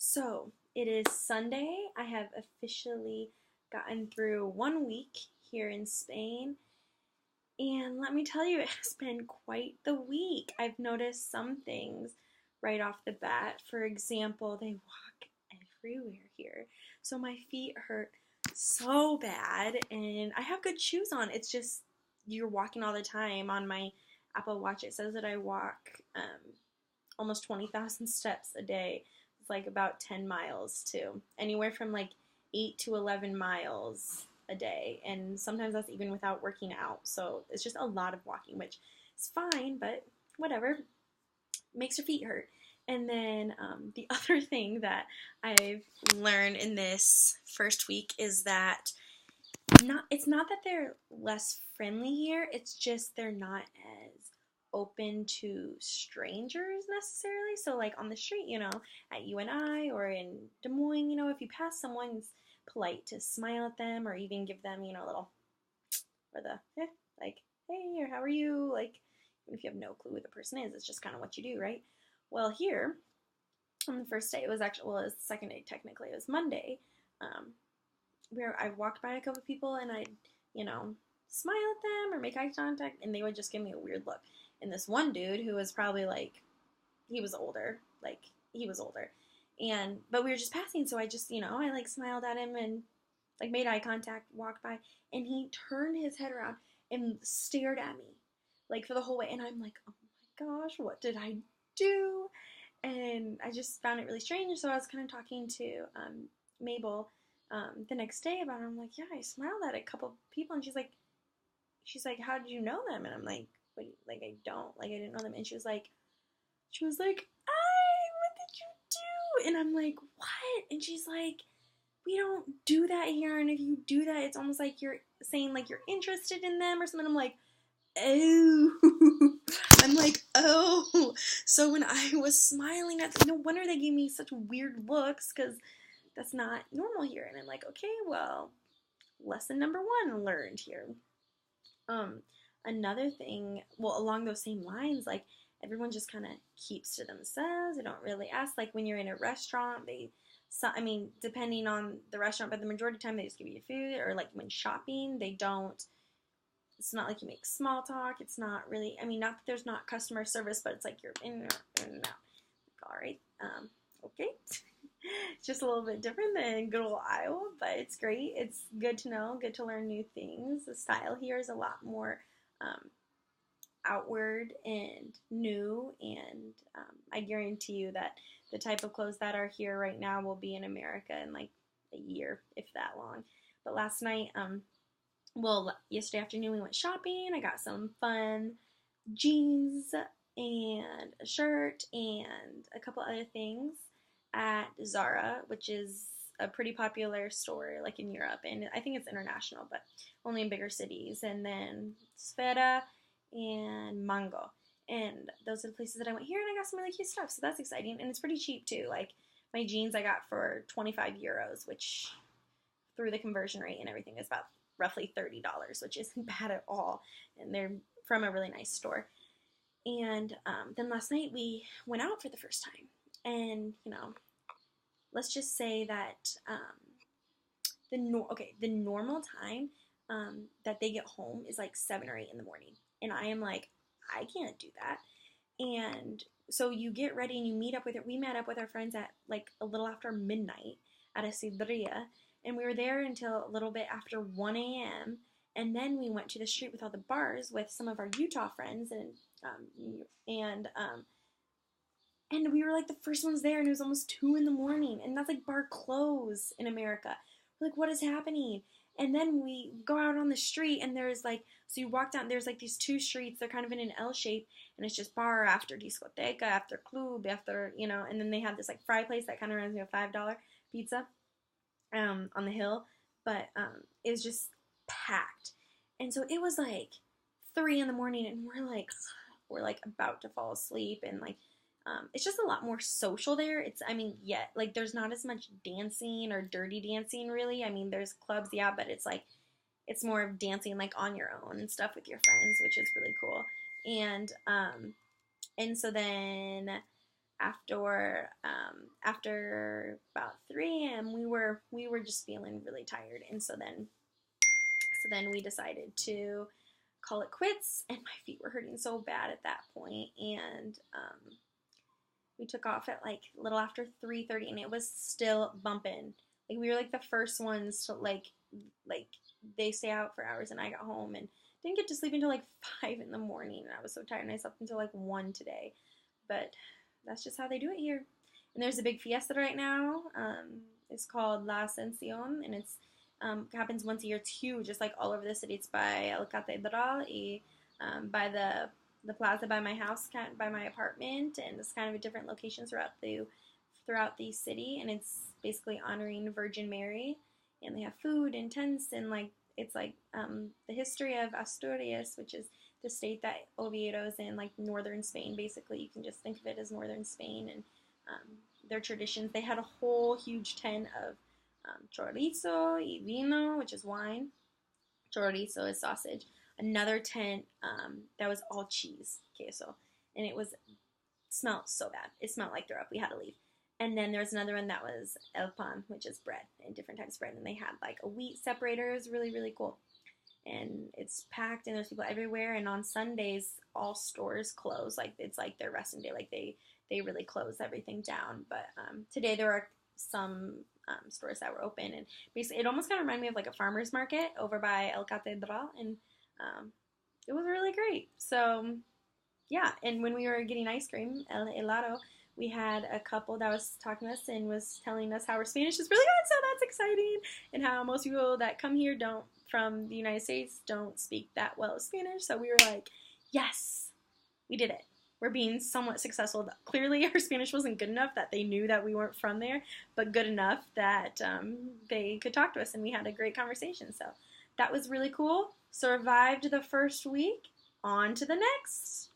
So it is Sunday. I have officially gotten through 1 week here in Spain. And let me tell you, it has been quite the week. I've noticed some things right off the bat. For example, they walk everywhere here. So my feet hurt so bad, and I have good shoes on. It's just you're walking all the time. On my Apple Watch, it says that I walk almost 20,000 steps a day. It's like about 10 miles too. Anywhere from like 8 to 11 miles a day. And sometimes that's even without working out. So it's just a lot of walking, which is fine, but whatever. Makes your feet hurt. And then the other thing that I've learned in this first week is that it's not that they're less friendly here, it's just they're not as open to strangers necessarily. So like on the street, at UNI or in Des Moines, if you pass someone, it's polite to smile at them or even give them, a little, or like, hey, or how are you? Like, even if you have no clue who the person is, it's just kind of what you do, right? Well, here, on the first day, it was it was the second day technically, it was Monday, where I walked by a couple people and I'd, smile at them or make eye contact, and they would just give me a weird look. And this one dude who was probably he was older, but we were just passing, so I just, I like smiled at him and like made eye contact, walked by, and he turned his head around and stared at me, like for the whole way, and I'm like, oh my gosh, what did I do? And I just found it really strange, so I was kind of talking to Mabel the next day about it. I'm like, yeah, I smiled at a couple people, and she's like, how did you know them? And I'm like, wait, like I didn't know them. And she was like, what did you do? And I'm like, what? And she's like, we don't do that here, and if you do that, it's almost like you're saying like you're interested in them or something. I'm like, oh. I'm like, oh. So when I was smiling at them, no wonder they gave me such weird looks, because that's not normal here. And I'm like, okay, well, lesson number one learned here. Another thing, well, along those same lines, like everyone just kind of keeps to themselves. They don't really ask. Like when you're in a restaurant, depending on the restaurant, but the majority of the time they just give you food. Or like when shopping, they don't. It's not like you make small talk. It's not really. Not that there's not customer service, but it's like you're in and out. Like, all right, okay. It's just a little bit different than good old Iowa, but it's great. It's good to know, good to learn new things. The style here is a lot more outward and new, and I guarantee you that the type of clothes that are here right now will be in America in like a year, if that long. But last night, yesterday afternoon we went shopping. I got some fun jeans and a shirt and a couple other things at Zara, which is a pretty popular store like in Europe, and I think it's international, but only in bigger cities. And then Sfera and Mango, and those are the places that I went here, and I got some really cute stuff, so that's exciting. And it's pretty cheap too. Like my jeans I got for 25 euros, which through the conversion rate and everything is about roughly $30, which isn't bad at all, and they're from a really nice store. And then last night we went out for the first time, and let's just say that the normal time that they get home is like 7 or 8 in the morning, and I am like, I can't do that. And so you get ready and you meet up with we met up with our friends at like a little after midnight at a sidreria, and we were there until a little bit after 1 a.m. And then we went to the street with all the bars with some of our Utah friends, and we were like the first ones there, and it was almost 2 in the morning, and that's like bar close in America. We're like, what is happening? And then we go out on the street, and there's like, so you walk down, there's like these two streets, they're kind of in an L shape, and it's just bar after discoteca, after club, after, and then they have this like fry place that kind of reminds me of $5 pizza on the hill, but it was just packed. And so it was like 3 in the morning, and we're like about to fall asleep, and like it's just a lot more social there. Like there's not as much dancing or dirty dancing really. There's clubs, yeah, but it's like it's more of dancing like on your own and stuff with your friends, which is really cool. And so then after about 3 a.m. we were just feeling really tired, and so then we decided to call it quits, and my feet were hurting so bad at that point, and we took off at like a little after 3:30, and it was still bumping. Like we were like the first ones to like they stay out for hours, and I got home and didn't get to sleep until like 5 in the morning, and I was so tired, and I slept until like 1 today. But that's just how they do it here. And there's a big fiesta right now. It's called La Ascensión, and it's happens once a year. It's huge. It's like all over the city. It's by El Catedral, by the plaza by my house, by my apartment, and it's kind of a different locations throughout the city. And it's basically honoring Virgin Mary. And they have food and tents, and like it's like the history of Asturias, which is the state that Oviedo is in, like northern Spain. Basically, you can just think of it as northern Spain, and their traditions. They had a whole huge tent of chorizo y vino, which is wine. Chorizo is sausage. Another tent that was all cheese, queso, and smelled so bad. It smelled like throw up. We had to leave. And then there was another one that was el pan, which is bread, and different types of bread. And they had like a wheat separator. It was really, really cool. And it's packed, and there's people everywhere. And on Sundays, all stores close. Like it's like their resting day. Like they really close everything down. But today there were some stores that were open, and basically it almost kind of reminded me of like a farmer's market over by El Catedral, and it was really great. So yeah, and when we were getting ice cream, el helado, we had a couple that was talking to us and was telling us how our Spanish is really good, so that's exciting, and how most people that come here from the United States don't speak that well of Spanish. So we were like, yes, we did it. We're being somewhat successful. Clearly, our Spanish wasn't good enough that they knew that we weren't from there, but good enough that they could talk to us, and we had a great conversation. So that was really cool. Survived the first week. On to the next.